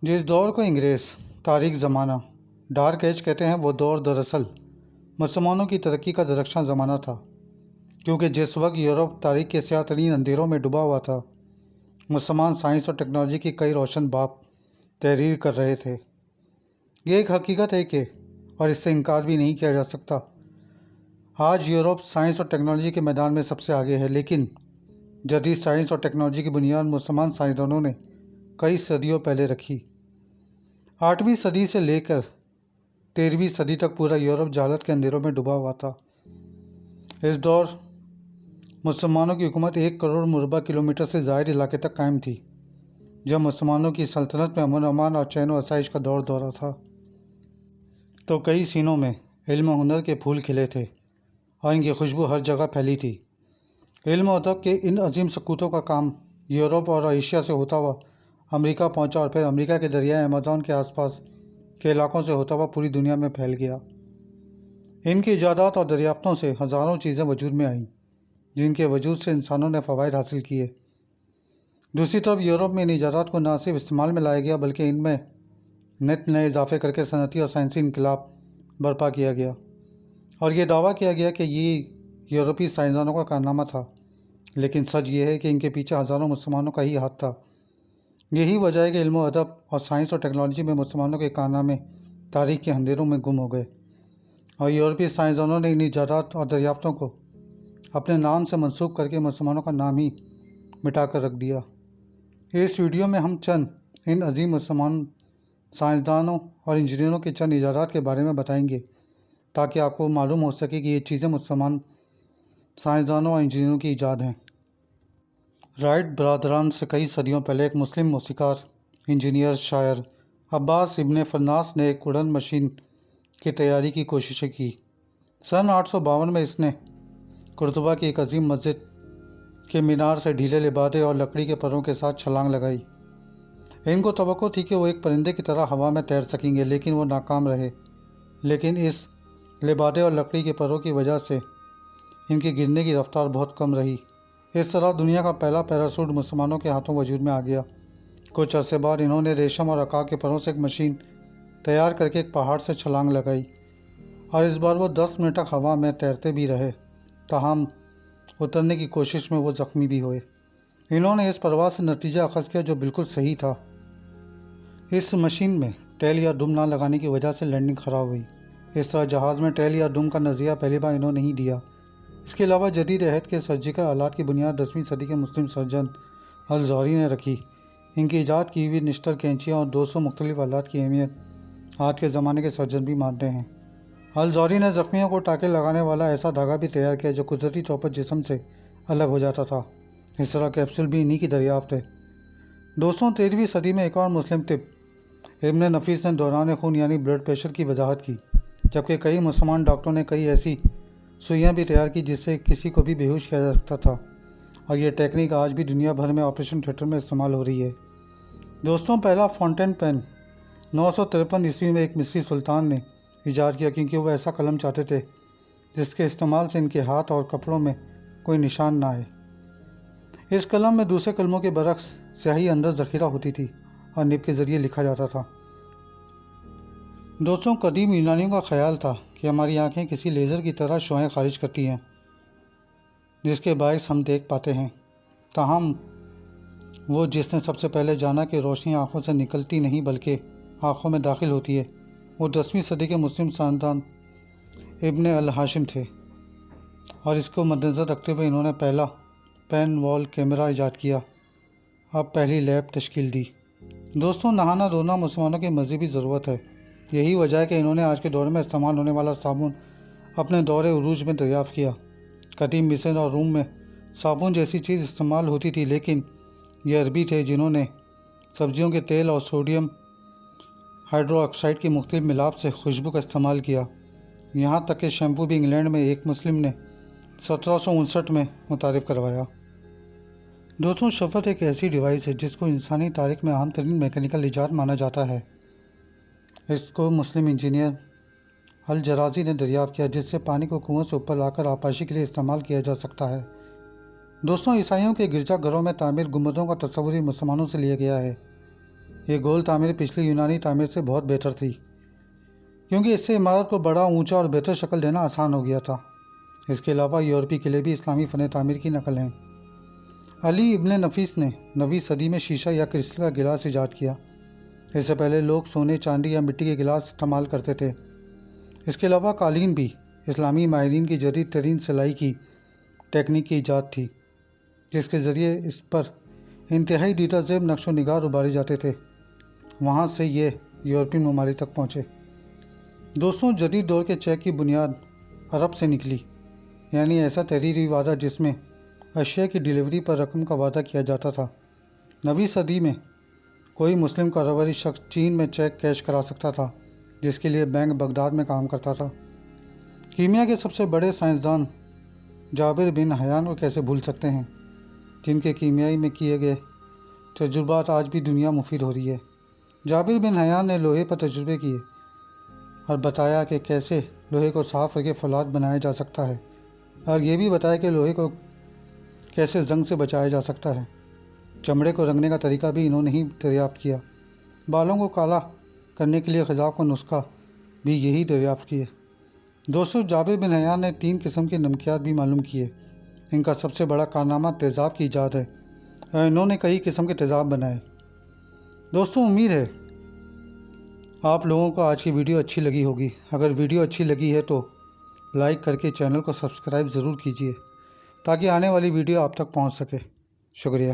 जिस दौर को अंग्रेज़ तारीख ज़माना डार्क एज कहते हैं, वो दौर दरअसल मुसलमानों की तरक्की का दरख्शां ज़माना था, क्योंकि जिस वक्त यूरोप तारीख के स्याह तरीन अंधेरों में डूबा हुआ था, मुसलमान साइंस और टेक्नोलॉजी की कई रोशन बाब तहरीर कर रहे थे। ये एक हकीकत है कि और इससे इनकार भी नहीं किया जा सकता, आज यूरोप साइंस और टेक्नोलॉजी के मैदान में सबसे आगे है। लेकिन जदीद साइंस और टेक्नोलॉजी की बुनियाद मुसलमान साइंसदानों ने कई सदियों पहले रखी। 8वीं सदी से लेकर 13वीं सदी तक पूरा यूरोप जहालत के अंधेरों में डूबा हुआ था। इस दौर मुसलमानों की हुकूमत 1 करोड़ मुरबा किलोमीटर से ज़ायद इलाके तक कायम थी, जब मुसलमानों की सल्तनत में अमन अमान और चैन व आसाइश का दौर दौरा था, तो कई सीनों में इल्म हुनर के फूल खिले थे और इनकी खुशबू हर जगह फैली थी। इल्म और अदब के इन अजीम सकूतों का काम यूरोप और एशिया से होता हुआ अमेरिका पहुंचा और फिर अमेरिका के दरियाए अमेज़न के आसपास के इलाकों से होता हुआ पूरी दुनिया में फैल गया। इनकी इजादात और दरियाफ्तों से हज़ारों चीज़ें वजूद में आईं, जिनके वजूद से इंसानों ने फ़वाइद हासिल किए। दूसरी तरफ यूरोप में इन इजादात को न सिर्फ इस्तेमाल में लाया गया, बल्कि इनमें नित नए इजाफे करके सनती और साइंसी इनकलाब बर्पा किया गया और ये दावा किया गया कि ये यूरोपीय साइंसदानों का कारनामा था। लेकिन सच ये है कि इनके पीछे हज़ारों मुसलमानों का ही हाथ था। यही वजह है कि इल्म अदब और साइंस और टेक्नोलॉजी में मुसलमानों के कारनामे तारीख के अंधेरों में गुम हो गए और यूरोपीय साइंसदानों ने इन इजादात और दरियाफ्तों को अपने नाम से मंसूब करके मुसलमानों का नाम ही मिटा कर रख दिया। इस वीडियो में हम चंद इन अजीम मुसलमान साइंसदानों और इंजीनियरों के चंद इजादात के बारे में बताएंगे, ताकि आपको मालूम हो सके कि ये चीज़ें मुसलमान साइंसदानों और इंजीनियरों की ईजाद हैं। राइट बरादरान से कई सदियों पहले एक मुस्लिम मौसीकार, इंजीनियर, शायर अब्बास इब्ने फन्नास ने एक उड़न मशीन की तैयारी की कोशिशें की। सन 852 में इसने कुर्तुबा की एक अजीम मस्जिद के मीनार से ढीले लिबादे और लकड़ी के परों के साथ छलांग लगाई। इनको तवक्को थी कि वो एक परिंदे की तरह हवा में तैर सकेंगे, लेकिन वो नाकाम रहे। लेकिन इस लिबादे और लकड़ी के परों की वजह से इनकी गिरने की रफ्तार बहुत कम रही। इस तरह दुनिया का पहला पैराशूट मुसलमानों के हाथों वजूद में आ गया। कुछ अरसे बाद इन्होंने रेशम और अकाक के परों से एक मशीन तैयार करके एक पहाड़ से छलांग लगाई और इस बार वो 10 मिनट तक हवा में तैरते भी रहे। ताहम उतरने की कोशिश में वो ज़ख्मी भी हुए। इन्होंने इस परवाह से नतीजा अखज़ किया जो बिल्कुल सही था। इस मशीन में टेल या दुम ना लगाने की वजह से लैंडिंग ख़राब हुई। इस तरह जहाज़ में टेल या दुम का नज़रिया पहली बार इन्होंने नहीं दिया। इसके अलावा जदीद अहद के सर्जिकल आलात की बुनियाद 10वीं सदी के मुस्लिम सर्जन अल ज़ौहरी ने रखी। इनकी ईजाद की हुई निश्तर कैंचियाँ और 200 मुख्तलिफ आलात की अहमियत आज के ज़माने के सर्जन भी मानते हैं। अल ज़ौहरी ने ज़ख्मियों को टाँके लगाने वाला ऐसा धागा भी तैयार किया जो कुदरती तौर पर जिस्म से अलग हो जाता था। इस तरह कैप्सूल भी इन्हीं की दरियाफ्त है। 213वीं सदी में एक और मुस्लिम तिब इब्ने नफीस ने दौरान खून यानी ब्लड प्रेशर की वजाहत की, जबकि कई मुसलमान डॉक्टरों ने कई ऐसी सुइयाँ भी तैयार की जिससे किसी को भी बेहोश किया जा सकता था और यह टेक्निक आज भी दुनिया भर में ऑपरेशन थिएटर में इस्तेमाल हो रही है। दोस्तों, पहला फाउंटेन पेन 953 ईस्वी में एक मिस्री सुल्तान ने ईजाद किया, क्योंकि वो ऐसा कलम चाहते थे जिसके इस्तेमाल से इनके हाथ और कपड़ों में कोई निशान ना आए। इस कलम में दूसरे कलमों के बरक्स स्याही अंदर ज़ख़ीरा होती थी और निब के ज़रिए लिखा जाता था। दोस्तों, कदीम यूनानियों का ख्याल था कि हमारी आंखें किसी लेज़र की तरह शुआएं खारिज करती हैं, जिसके बायस हम देख पाते हैं। ताहम वो जिसने सबसे पहले जाना कि रोशनी आँखों से निकलती नहीं बल्कि आँखों में दाखिल होती है, वो 10वीं सदी के मुस्लिम साइंसदान इब्ने अल हाशिम थे और इसको मद्देनज़र रखते हुए इन्होंने पहला पेन वॉल कैमरा ईजाद किया, अब पहली लैब तश्कील दी। दोस्तों, नहाना धोना मुसलमानों की मज़हबी ज़रूरत है। यही वजह है कि इन्होंने आज के दौर में इस्तेमाल होने वाला साबुन अपने दौरे उरूज में दरियाफ़्त किया। कदीम मिस्र और रूम में साबुन जैसी चीज़ इस्तेमाल होती थी, लेकिन ये अरबी थे जिन्होंने सब्जियों के तेल और सोडियम हाइड्रोक्साइड की मुख्तलिफ मिलाप से खुशबू का इस्तेमाल किया। यहाँ तक कि शैम्पू भी इंग्लैंड में एक मुस्लिम ने 1759 में मुतारिफ़ करवाया। दोस्तों, शफ़क़त एक ऐसी डिवाइस है जिसको इंसानी तारीख़ में अहम तरीन मैकेनिकल ईजाद माना जाता है। इसको मुस्लिम इंजीनियर अल जराजी ने दरियाफ़्त किया, जिससे पानी को कुएं से ऊपर लाकर आपाशी के लिए इस्तेमाल किया जा सकता है। दोस्तों, ईसाइयों के गिरजा घरों में तामीर गुंबदों का तस्वुर मुसलमानों से लिया गया है। یہ گول تعمیر پچھلی یونانی تعمیر سے بہت بہتر تھی، کیونکہ اس سے عمارت کو بڑا، اونچا اور بہتر شکل دینا آسان ہو گیا تھا۔ اس کے علاوہ یورپی قلعے بھی اسلامی فن تعمیر کی نقل ہیں۔ علی ابن نفیس نے 9ویں صدی میں شیشہ یا کرسٹل کا گلاس ایجاد کیا۔ اس سے پہلے لوگ سونے، چاندی یا مٹی کے گلاس استعمال کرتے تھے۔ اس کے علاوہ قالین بھی اسلامی ماہرین کی جدید ترین سلائی کی ٹیکنیک کی ایجاد تھی، جس کے ذریعے اس پر انتہائی دیدہ زیب نقش و نگار ابھارے جاتے تھے۔ وہاں سے یہ یورپین ممالک تک پہنچے۔ دوستوں، جدید دور کے چیک کی بنیاد عرب سے نکلی، یعنی ایسا تحریری وعدہ جس میں اشیاء کی ڈیلیوری پر رقم کا وعدہ کیا جاتا تھا۔ 9ویں صدی میں کوئی مسلم کاروباری شخص چین میں چیک کیش کرا سکتا تھا، جس کے لیے بینک بغداد میں کام کرتا تھا۔ کیمیا کے سب سے بڑے سائنسدان جابر بن حیان کو کیسے بھول سکتے ہیں، جن کے کیمیائی میں کیے گئے تجربات آج بھی دنیا مفید ہو رہی ہے۔ جابر بن حیان نے لوہے پر تجربے کیے اور بتایا کہ کیسے لوہے کو صاف کر کے فولاد بنایا جا سکتا ہے، اور یہ بھی بتایا کہ لوہے کو کیسے زنگ سے بچایا جا سکتا ہے۔ چمڑے کو رنگنے کا طریقہ بھی انہوں نے ہی دریافت کیا۔ بالوں کو کالا کرنے کے لیے خضاب کا نسخہ بھی یہی دریافت کیے۔ دوستو، جابر بن حیان نے 3 قسم کے نمکیات بھی معلوم کیے۔ ان کا سب سے بڑا کارنامہ تیزاب کی ایجاد ہے، اور انہوں نے کئی قسم کے تیزاب بنائے۔ دوستو، امید ہے آپ لوگوں کو آج کی ویڈیو اچھی لگی ہوگی۔ اگر ویڈیو اچھی لگی ہے تو لائک کر کے چینل کو سبسکرائب ضرور کیجیے، تاکہ آنے والی ویڈیو آپ تک پہنچ سکے۔ شکریہ۔